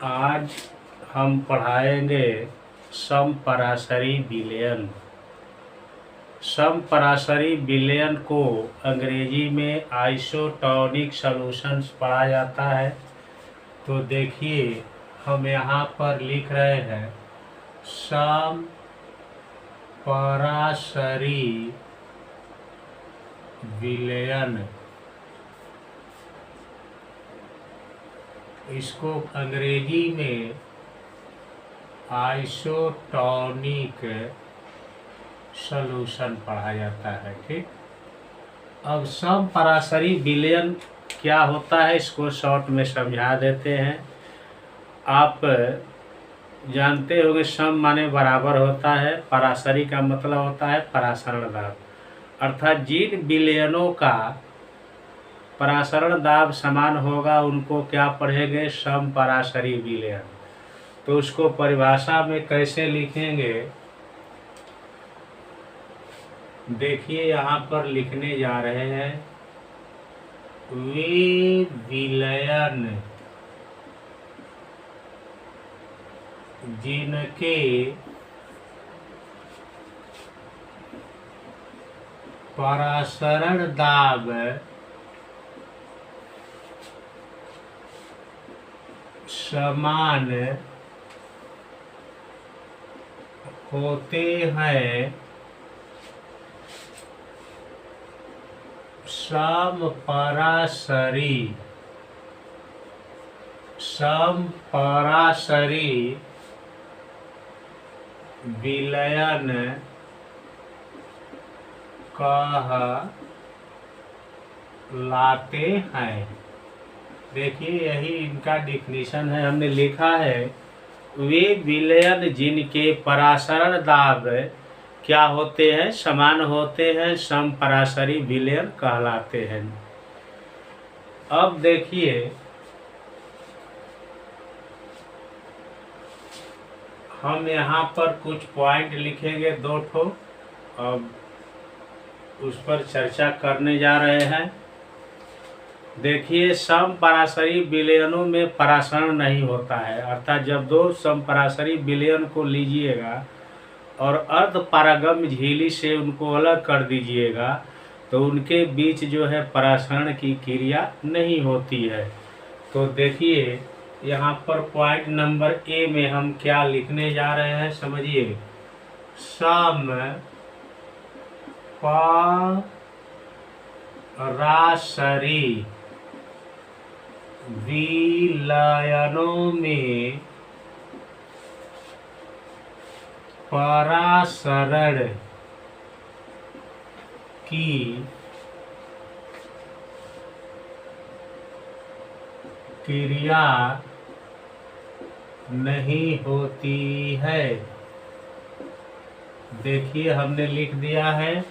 आज हम पढ़ाएंगे समपराशरी विलयन। समपराशरी विलयन को अंग्रेजी में आइसोटोनिक सॉल्यूशंस पढ़ा जाता है। तो देखिए, हम यहाँ पर लिख रहे हैं समपराशरी विलयन। इसको अंग्रेजी में आइसोटोनिक सॉल्यूशन पढ़ा जाता है। ठीक, अब समपराशरी विलयन क्या होता है इसको शॉर्ट में समझा देते हैं। आप जानते होंगे सम माने बराबर होता है, पराशरी का मतलब होता है परासरण दाब, अर्थात जिन विलयनों का परासरण दाब समान होगा उनको क्या पढ़ेंगे, समपराशरी विलयन। तो उसको परिभाषा में कैसे लिखेंगे, देखिए यहाँ पर लिखने जा रहे हैं। वे विलयन जिनके परासरण दाब समान होते हैं, समपराशरी विलयन कहलाते हैं। देखिए, यही इनका डिफिनीशन है। हमने लिखा है वे विलयन जिनके परासरण दाब क्या होते हैं, समान होते हैं, समपराशरी विलयन कहलाते हैं। अब देखिए, हम यहाँ पर कुछ पॉइंट लिखेंगे, 2 ठो। अब उस पर चर्चा करने जा रहे हैं। देखिए, समपराशरी विलयनों में परासरण नहीं होता है, अर्थात जब 2 समपराशरी विलयन को लीजिएगा और अर्धपारगम्य झिल्ली से उनको अलग कर दीजिएगा तो उनके बीच जो है परासरण की क्रिया नहीं होती है। तो देखिए, यहाँ पर पॉइंट नंबर ए में हम क्या लिखने जा रहे हैं, समझिए। समपराशरी विलयनों में परासरण की क्रिया नहीं होती है। देखिए, हमने लिख दिया है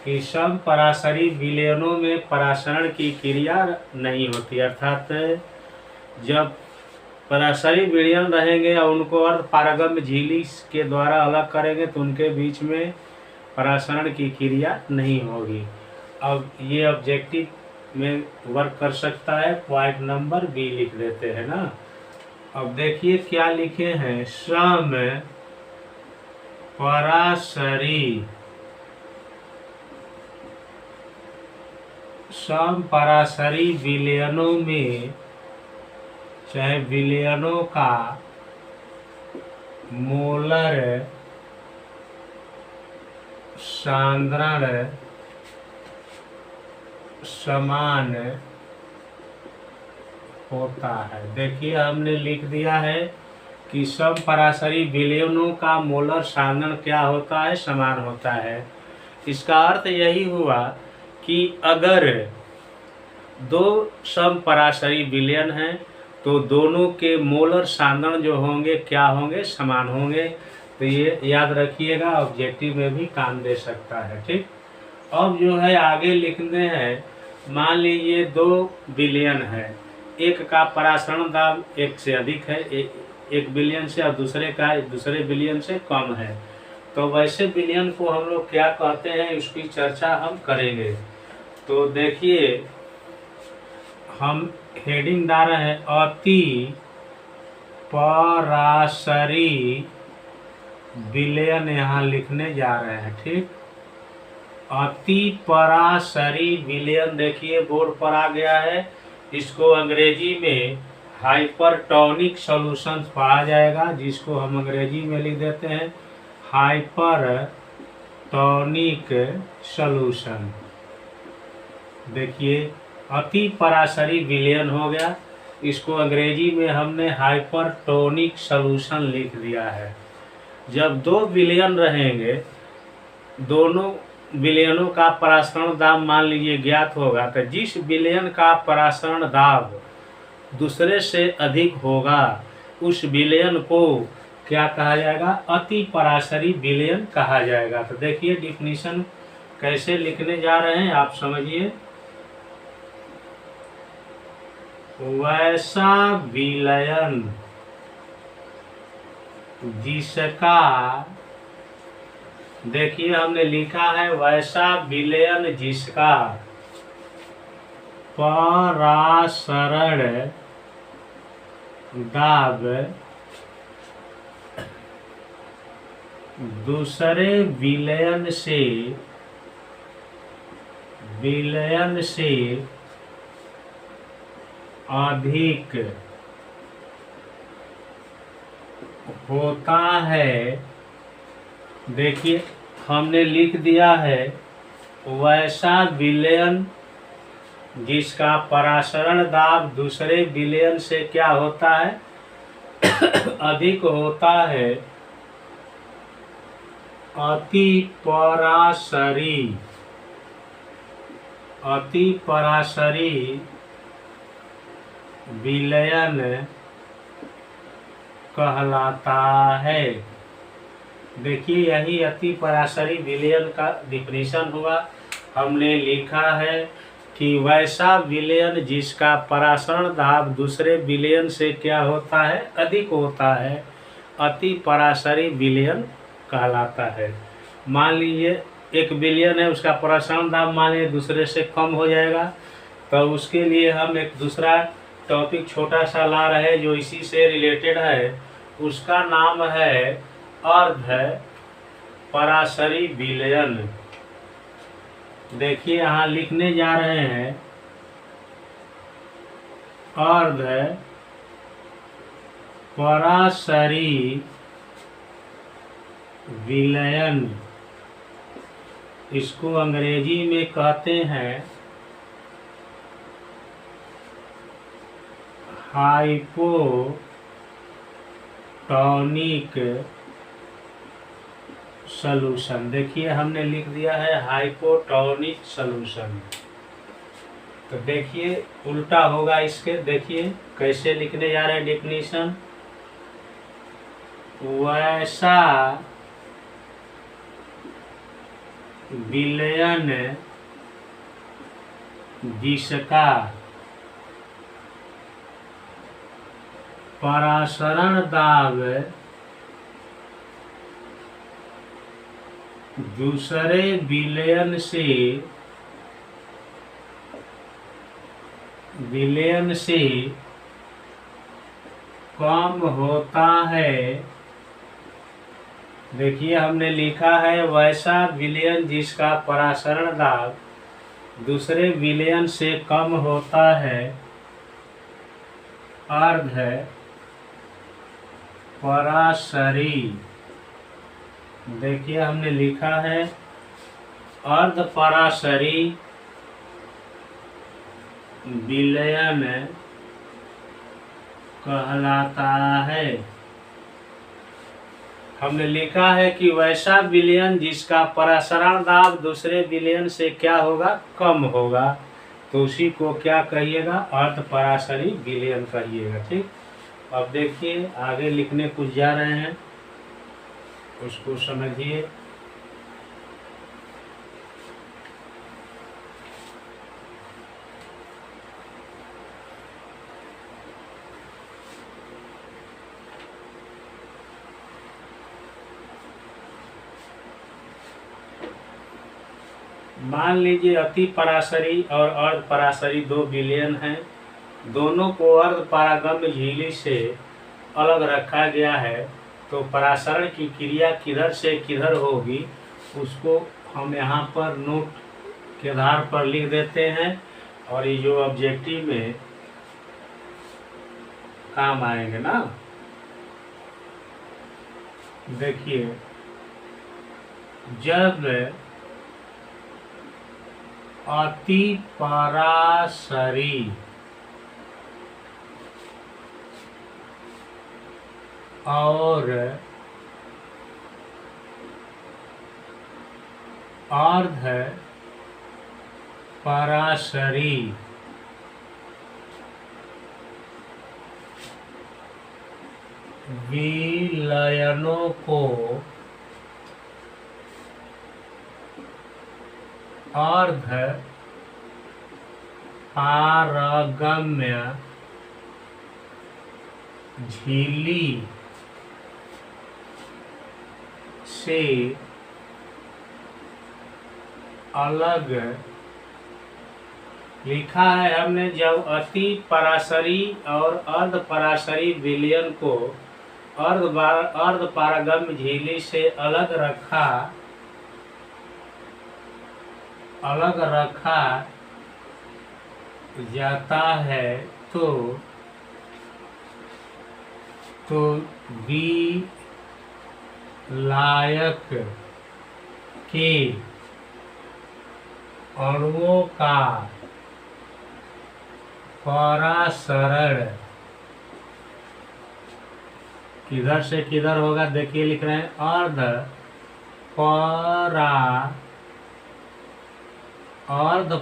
कि समपराशरी विलयनों में परासरण की क्रिया नहीं होती, अर्थात जब पराशरी विलयन रहेंगे और उनको अर्धपारगम्य झिल्ली के द्वारा अलग करेंगे तो उनके बीच में परासरण की क्रिया नहीं होगी। अब ये ऑब्जेक्टिव में वर्क कर सकता है। पॉइंट नंबर बी लिख देते हैं ना। अब देखिए क्या लिखे हैं, समपराशरी विलयनों में, चाहे विलयनों का मोलर सांद्रण समान होता है। देखिए, हमने लिख दिया है कि समपराशरी विलयनों का मोलर सांद्रण क्या होता है, समान होता है। इसका अर्थ यही हुआ कि अगर 2 समपराशरी विलयन हैं तो दोनों के मोलर सांद्रण जो होंगे क्या होंगे, समान होंगे। तो ये याद रखिएगा, ऑब्जेक्टिव में भी काम दे सकता है। ठीक, अब जो है आगे लिखने हैं। मान लीजिए 2 विलयन है, एक का परासरण दाब 1 से अधिक है, एक विलयन से, और दूसरे का दूसरे विलयन से कम है। तो वैसे विलयन को हम लोग क्या कहते हैं, उसकी चर्चा हम करेंगे। तो देखिए, हम हेडिंग डाल रहे हैं अति पराशरी विलयन यहाँ लिखने जा रहे हैं। ठीक, अति पराशरी विलयन देखिए बोर्ड पर आ गया है। इसको अंग्रेजी में हाइपरटोनिक सॉल्यूशंस पढ़ा जाएगा, जिसको हम अंग्रेजी में लिख देते हैं हाइपरटोनिक सॉल्यूशन। देखिए अति पराशरी विलयन हो गया, इसको अंग्रेजी में हमने हाइपरटोनिक सॉल्यूशन लिख दिया है। जब दो विलयन रहेंगे, दोनों विलयनों का परासरण दाब मान लीजिए ज्ञात होगा, तो जिस विलयन का परासरण दाब दूसरे से अधिक होगा उस विलयन को क्या कहा जाएगा? अति पराशरी विलयन कहा जाएगा। तो देखिए डिफिनीशन कैसे लिखने जा रहे हैं आप समझिए। वैसा विलयन जिसका, देखिए हमने लिखा है वैसा विलयन जिसका परासरण दाब दूसरे विलयन से अधिक होता है। देखिए हमने लिख दिया है वैसा विलयन जिसका परासरण दाब दूसरे विलयन से क्या होता है? अधिक होता है। अति पराशरी विलयन कहलाता है। देखिए यही अति पराशरी विलयन का डिफिनीशन हुआ। हमने लिखा है कि वैसा विलयन जिसका परासरण दाब दूसरे विलयन से क्या होता है? अधिक होता है, अति पराशरी विलयन कहलाता है। मान लीजिए एक विलयन है, उसका परासरण दाब मान लीजिए दूसरे से कम हो जाएगा, तो उसके लिए हम एक दूसरा टॉपिक छोटा सा ला रहे हैं जो इसी से रिलेटेड है। उसका नाम है अर्ध पराशरी विलयन। देखिए यहाँ लिखने जा रहे हैं अर्ध पराशरी विलयन, इसको अंग्रेजी में कहते हैं हाइपोटोनिक सॉल्यूशन। देखिए हमने लिख दिया है हाइपोटोनिक सॉल्यूशन। तो देखिए उल्टा होगा इसके। देखिए कैसे लिखने जा रहे हैं डिफिनीशन। वैसा विलयन जिसका परासरण दाब दूसरे विलयन से कम होता है। देखिए हमने लिखा है वैसा विलयन जिसका परासरण दाब दूसरे विलयन से कम होता है, अर्ध पराशरी। देखिए हमने लिखा है अर्ध पराशरी विलयन कहलाता है। हमने लिखा है कि वैसा विलयन जिसका परासरण दाब दूसरे विलयन से क्या होगा? कम होगा, तो उसी को क्या कहिएगा? अर्ध पराशरी विलयन कहिएगा। ठीक, अब देखिए आगे लिखने कुछ जा रहे हैं, उसको समझिए। मान लीजिए अति पराशरी और अर्ध पराशरी दो विलयन हैं। दोनों को अर्ध पारगम्य झिल्ली से अलग रखा गया है। तो परासरण की क्रिया किधर से किधर होगी उसको हम यहाँ पर नोट के आधार पर लिख देते हैं, और ये जो ऑब्जेक्टिव में काम आएंगे ना। देखिए, जब अति परासरी और अर्ध परासरी विलयनों को अर्ध पारगम्य झिल्ली से अलग लिखा है हमने। जब अति परासरी और अर्ध परासरी विलयन को अर्ध पारगम्य झिल्ली से अलग रखा जाता है तो विलायक के अणुओं का परासरण किधर से किधर होगा। देखिए लिख रहे हैं अर्ध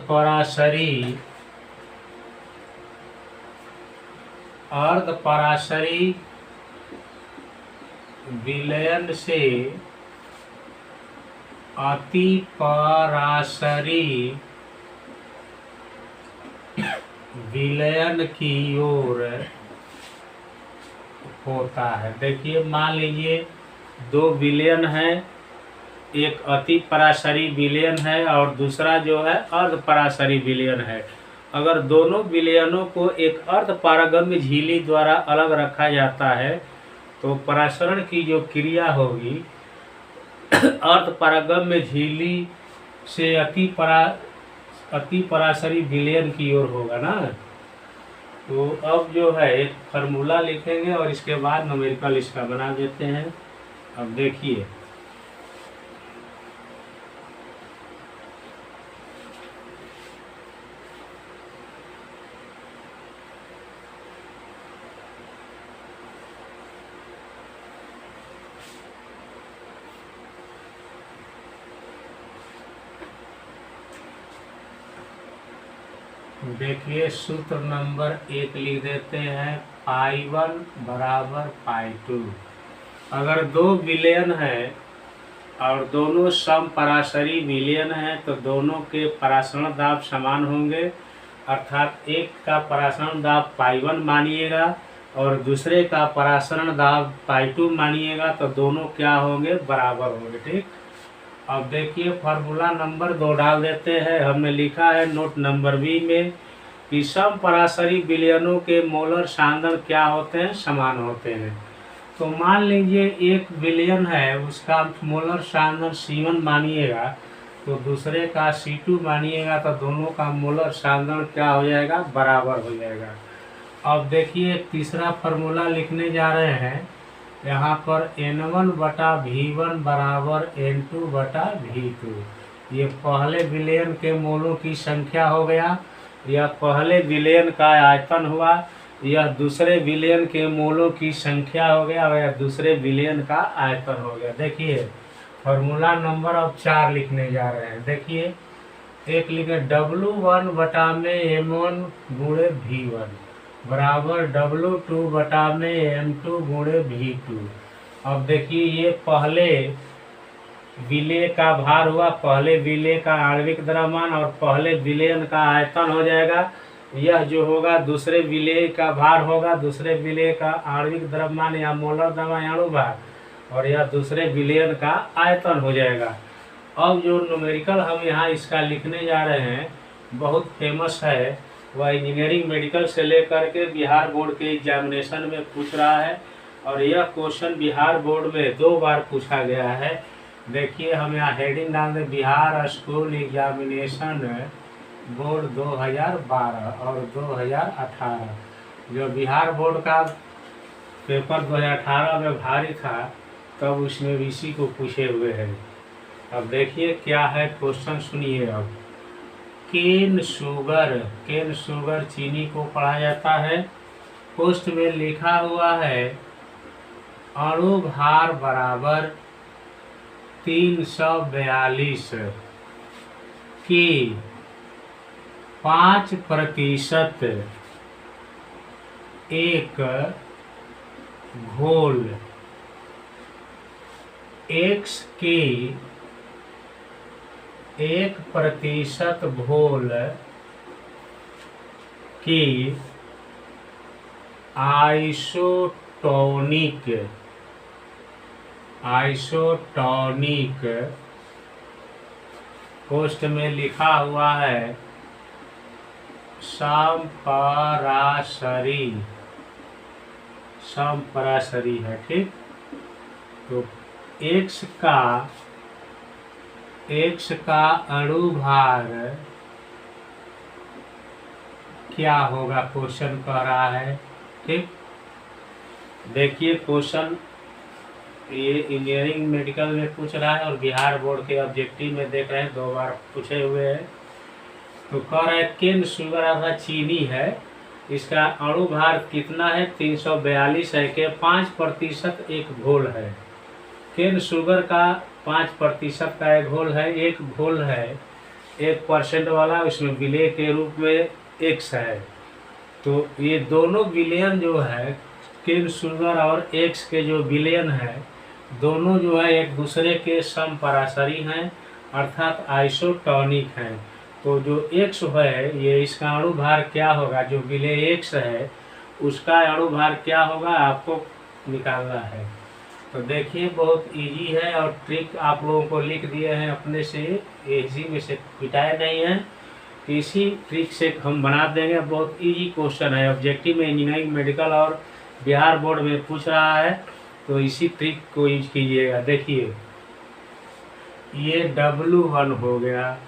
परासरी विलयन से अति परासरी विलयन की ओर होता है। देखिए, मान लीजिए दो विलयन है, एक अति परासरी विलयन है और दूसरा जो है अर्ध परासरी विलयन है। अगर दोनों विलयनों को एक अर्ध पारगम्य झिल्ली द्वारा अलग रखा जाता है तो परासरण की जो क्रिया होगी अर्ध पारगम्य झिल्ली से अति परासरी विलयन की ओर होगा ना। तो अब जो है एक फार्मूला लिखेंगे और इसके बाद न्यूमेरिकल इसका बना देते हैं। अब देखिए, सूत्र नंबर 1 लिख देते हैं, पाई1 बराबर पाई2। अगर दो विलयन है और दोनों सम परासरी विलयन है तो दोनों के परासरण दाब समान होंगे, अर्थात एक का परासरण दाब पाई1 मानिएगा और दूसरे का परासरण दाब पाई2 मानिएगा, तो दोनों क्या होंगे, बराबर होंगे। ठीक, अब देखिए फार्मूला नंबर 2 डाल देते हैं। हमने लिखा है नोट नंबर बी में कि सम परासरी विलयनों के मोलर सांद्रण क्या होते हैं, समान होते हैं। तो मान लीजिए एक विलयन है, उसका मोलर सांद्रण C1 मानिएगा तो दूसरे का C2 मानिएगा, तो दोनों का मोलर सांद्रण क्या हो जाएगा, बराबर हो जाएगा। अब देखिए तीसरा फार्मूला लिखने जा रहे हैं। यहाँ पर N1/V1 बराबर N2/V2। ये पहले विलयन के मोलों की संख्या हो गया, यह पहले विलयन का आयतन हुआ, यह दूसरे विलयन के मोलों की संख्या हो गया और यह दूसरे विलयन का आयतन हो गया। देखिए फार्मूला नंबर अब 4 लिखने जा रहे हैं। देखिए, एक लिखे W1/M1 गुणे V1 बराबर W2/M2 गुणे V2। अब देखिए ये पहले विलय का भार हुआ, पहले विलय का आणविक द्रव्यमान और पहले विलयन का आयतन हो जाएगा। यह जो होगा दूसरे विलय का भार होगा, दूसरे विलय का आणविक द्रव्यमान या मोलर द्रव्यमान अणु भार, और यह दूसरे विलयन का आयतन हो जाएगा। अब जो न्यूमेरिकल हम यहाँ इसका लिखने जा रहे हैं बहुत फेमस है, वह इंजीनियरिंग मेडिकल से लेकर के बिहार बोर्ड के एग्जामिनेशन में पूछ रहा है। और यह क्वेश्चन बिहार बोर्ड में 2 बार पूछा गया है। देखिए हम यहाँ हेडिंग डाल दें, बिहार स्कूल एग्जामिनेशन बोर्ड 2012 और 2018। जो बिहार बोर्ड का पेपर 2018 में भारी था, तब उसमें भी इसी को पूछे हुए हैं। अब देखिए क्या है क्वेश्चन, सुनिए। अब केन शुगर चीनी को पढ़ा जाता है। पोस्ट में लिखा हुआ है अणु भार बराबर 342 की 5% एक घोल X की 1% घोल की आइसोटोनिक पोस्ट में लिखा हुआ है समपरासरी है, ठीक। तो X का अणु भार क्या होगा, क्वेश्चन कह रहा है, ठीक। देखिए क्वेश्चन ये इंजीनियरिंग मेडिकल में पूछ रहा है और बिहार बोर्ड के ऑब्जेक्टिव में देख रहे हैं 2 बार पूछे हुए हैं। तो कह रहा है केन शुगर अर्थात चीनी है, इसका अणु भार कितना है, 342 है कि 5% एक घोल है। केन शुगर का 5% का एक घोल है, एक घोल है 1% वाला, उसमें विलेय के रूप में X है। तो ये दोनों विलयन जो है केन शुगर और X के जो विलयन है, दोनों जो है एक दूसरे के समपरासरी हैं अर्थात आइसोटोनिक हैं। तो जो X है ये इसका अणु भार क्या होगा, जो विलेय X है उसका अणु भार क्या होगा आपको निकालना है। तो देखिए बहुत इजी है और ट्रिक आप लोगों को लिख दिए हैं अपने से, इजी में से पिटाए नहीं है। इसी ट्रिक से हम बना देंगे, बहुत इजी क्वेश्चन है, ऑब्जेक्टिव में इंजीनियरिंग मेडिकल और बिहार बोर्ड में पूछ रहा है। तो इसी ट्रिक को यूज कीजिएगा। देखिए ये W1 हो गया,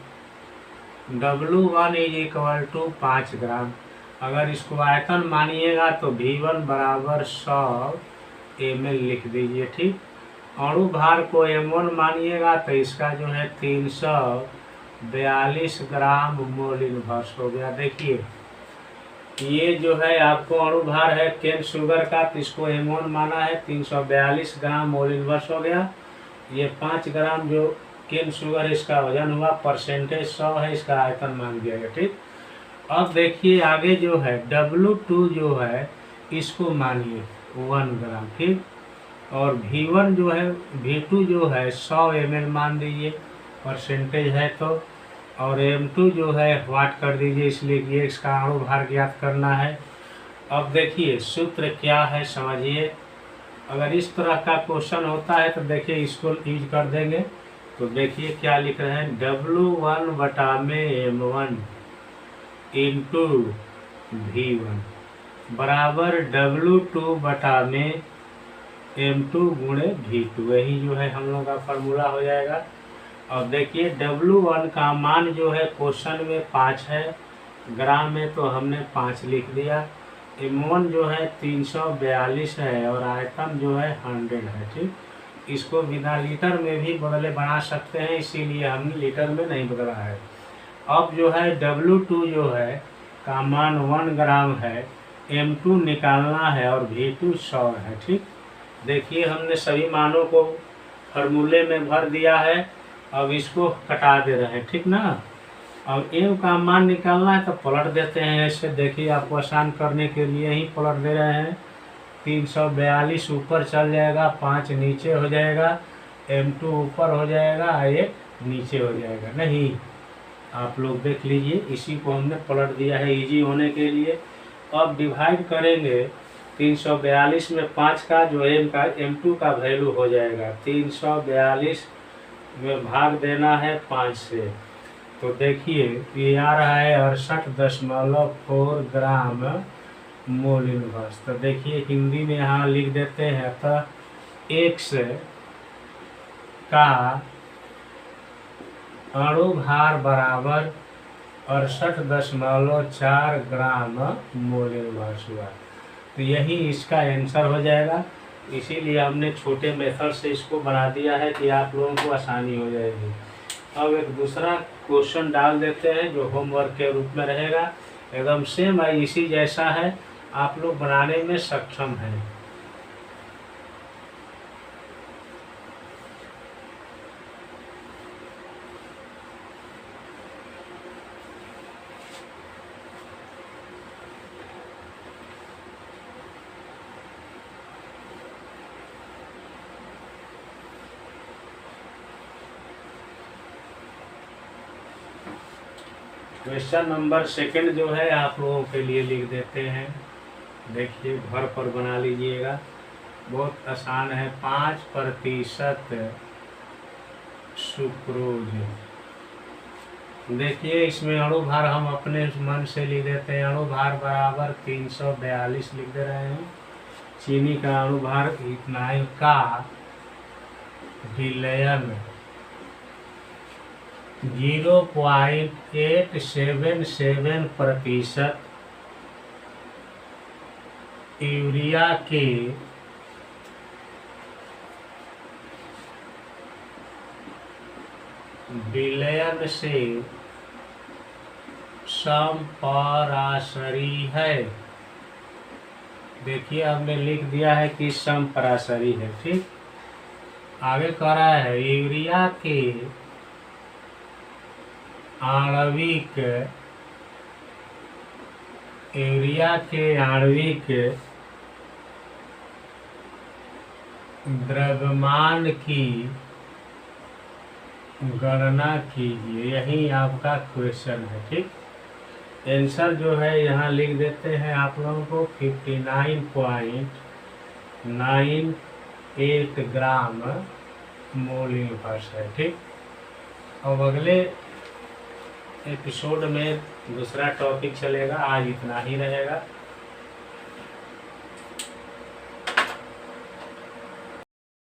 W1 = 5 ग्राम। अगर इसको आयतन मानिएगा तो V1 बराबर 100 ml लिख दीजिए, ठीक। अणु भार को M1 मानिएगा तो इसका जो है 342 ग्राम मोल इनवर्स हो गया। देखिए ये जो है आपको अणु भार है केन शुगर का, तो इसको M1 माना है, 342 ग्राम मोल इनवर्स हो गया। ये 5 ग्राम जो केन शुगर है इसका वजन हुआ, परसेंटेज 100 है, इसका आयतन मान दिया गया, ठीक। अब देखिए आगे जो है W2 जो है इसको मानिए 1 ग्राम, ठीक। और V1 जो है, V2 जो है 100 ml मान दीजिए, परसेंटेज है तो। और M2 जो है वाट कर दीजिए, इसलिए कि X का अणु भार ज्ञात करना है। अब देखिए सूत्र क्या है समझिए। अगर इस तरह का क्वेश्चन होता है तो देखिए इसको यूज कर देंगे। तो देखिए क्या लिख रहे हैं, W1 बटा में M1 इंटू V1 बराबर W2 बटा में M2 गुणे V2, यही जो है हम लोग का फार्मूला हो जाएगा। अब देखिए W1 का मान जो है क्वेश्चन में 5 है, ग्राम में तो हमने 5 लिख दिया। M1 जो है 342 है और आयतन जो है 100 है, ठीक। इसको बिना लीटर में भी बना सकते हैं, इसीलिए हमने लीटर में नहीं बदला है। अब जो है W2 जो है का मान 1 ग्राम है, M2 निकालना है और V2 100 है, ठीक। देखिए हमने सभी मानों को फार्मूले में भर दिया है। अब इसको कटा दे रहे हैं, ठीक ना। अब M का मान निकालना है तो पलट देते हैं ऐसे। देखिए आपको आसान करने के लिए ही पलट दे रहे हैं। 342 ऊपर चल जाएगा, 5 नीचे हो जाएगा, M2 ऊपर हो जाएगा, 1 नीचे हो जाएगा। नहीं, आप लोग देख लीजिए, इसी को हमने पलट दिया है इजी होने के लिए। अब डिवाइड करेंगे 342 में 5 का जो M2 का वैल्यू हो जाएगा, 342 में भाग देना है 5 से। तो देखिए ये आ रहा है 68.4 ग्राम मोल इनवर्स। तो देखिए हिंदी में यहाँ लिख देते हैं, अतः एक्स का अणु भार बराबर 68.4 ग्राम मोल इनवर्स हुआ। तो यही इसका आंसर हो जाएगा। इसीलिए हमने छोटे मेथड से इसको बना दिया है कि आप लोगों को आसानी हो जाएगी। अब एक दूसरा क्वेश्चन डाल देते हैं जो होमवर्क के रूप में रहेगा, एकदम सेम है, इसी जैसा है, आप लोग बनाने में सक्षम हैं। क्वेश्चन नंबर सेकंड जो है आप लोगों के लिए लिख देते हैं। देखिए घर पर बना लीजिएगा, बहुत आसान है। 5% सुक्रोज। देखिए इसमें अणु भार हम अपने मन से लिख देते हैं, अणु भार बराबर 342 लिख दे रहे हैं। चीनी का अणु भार इतना है का विलयन 0.877%, यूरिया के विलयन से समपराशरी है। देखिए हमने लिख दिया है कि समपराशरी है, ठीक। आगे कह रहा है यूरिया के आणविक द्रव्यमान की गणना कीजिए। यही आपका क्वेश्चन है, ठीक। आंसर जो है यहाँ लिख देते हैं आप लोगों को 59.98 ग्राम मोल इनवर्स है, ठीक। अब अगले एपिसोड में दूसरा टॉपिक चलेगा, आज इतना ही रहेगा।